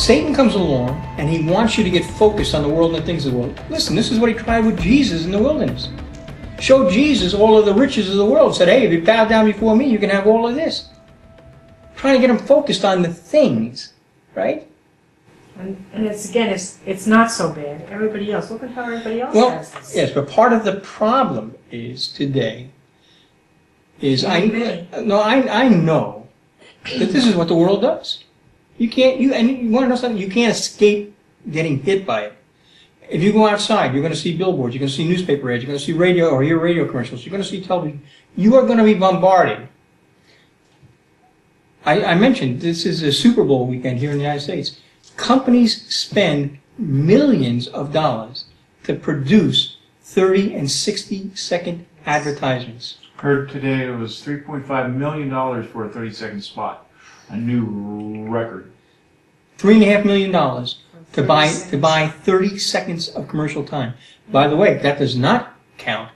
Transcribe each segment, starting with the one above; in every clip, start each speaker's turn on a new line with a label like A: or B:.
A: Satan comes along and he wants you to get focused on the world and the things of the world. Listen, this is what he tried with Jesus in the wilderness. Showed Jesus all of the riches of the world. Said, hey, if you bow down before me, you can have all of this. Trying to get him focused on the things, right?
B: And it's, again, it's not so bad. Everybody else, look at how everybody else has this.
A: Yes, but part of the problem is today is I know that this is what the world does. You want to know something? You can't escape getting hit by it. If you go outside, you're going to see billboards, you're going to see newspaper ads, you're going to see radio or hear radio commercials, you're going to see television. You are going to be bombarded. I mentioned this is a Super Bowl weekend here in the United States. Companies spend millions of dollars to produce 30 and 60-second advertisements.
C: Heard today it was $3.5 million for a 30-second spot. A new record.
A: $3.5 million to buy 30 seconds of commercial time. By the way, that does not count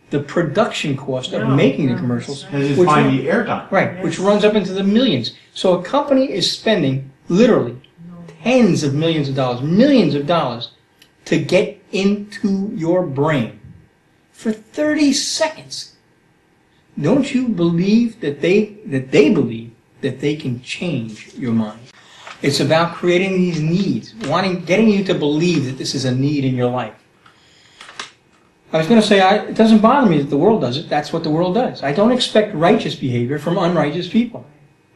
A: the production cost of making the commercials,
C: which find the airtime.
A: Right, which runs up into the millions. So a company is spending literally tens of millions of dollars, millions of dollars to get into your brain for 30 seconds. Don't you believe that they believe that they can change your mind? It's about creating these needs, getting you to believe that this is a need in your life. I was going to say, it doesn't bother me that the world does it. That's what the world does. I don't expect righteous behavior from unrighteous people.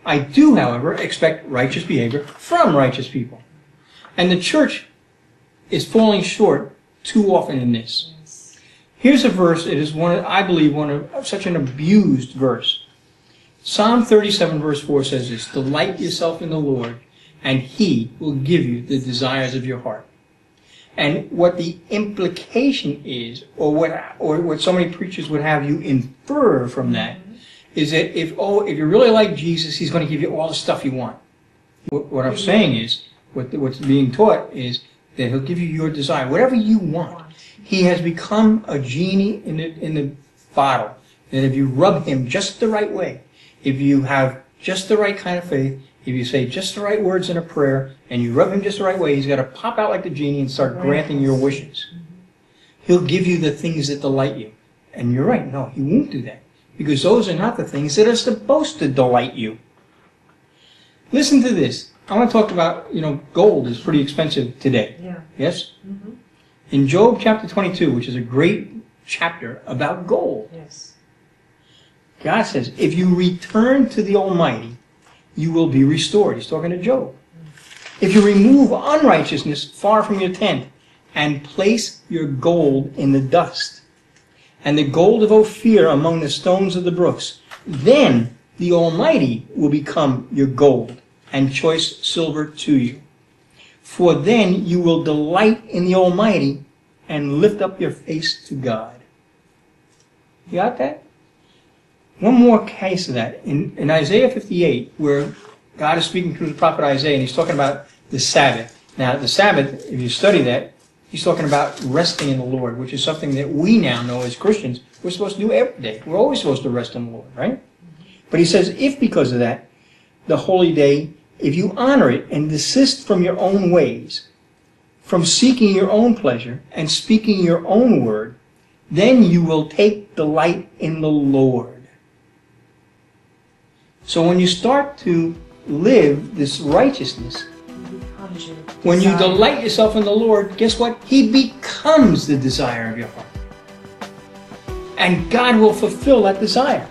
A: I do, however, expect righteous behavior from righteous people. And the church is falling short too often in this. Here's a verse. It is I believe, such an abused verse. Psalm 37 verse 4 says this: delight yourself in the Lord, and He will give you the desires of your heart. And what the implication is, or what so many preachers would have you infer from that, is that if you really like Jesus, He's going to give you all the stuff you want. What I'm saying is, what's being taught is that He'll give you your desire, whatever you want. He has become a genie in the bottle, and if you rub Him just the right way, if you have just the right kind of faith, if you say just the right words in a prayer, and you rub Him just the right way, He's got to pop out like the genie and start granting your wishes. He'll give you the things that delight you. And you're right, no, He won't do that. Because those are not the things that are supposed to delight you. Listen to this. I want to talk about, gold is pretty expensive today.
B: Yeah.
A: Yes? Mm-hmm. In Job chapter 22, which is a great chapter about gold.
B: Yes.
A: God says, if you return to the Almighty, you will be restored. He's talking to Job. If you remove unrighteousness far from your tent and place your gold in the dust and the gold of Ophir among the stones of the brooks, then the Almighty will become your gold and choice silver to you. For then you will delight in the Almighty and lift up your face to God. You got that? One more case of that. In Isaiah 58, where God is speaking through the prophet Isaiah, and He's talking about the Sabbath. Now, the Sabbath, if you study that, He's talking about resting in the Lord, which is something that we now know as Christians we're supposed to do every day. We're always supposed to rest in the Lord, right? But He says, if because of that, the holy day, if you honor it and desist from your own ways, from seeking your own pleasure and speaking your own word, then you will take delight in the Lord. So when you start to live this righteousness, when you delight yourself in the Lord, guess what? He becomes the desire of your heart. And God will fulfill that desire.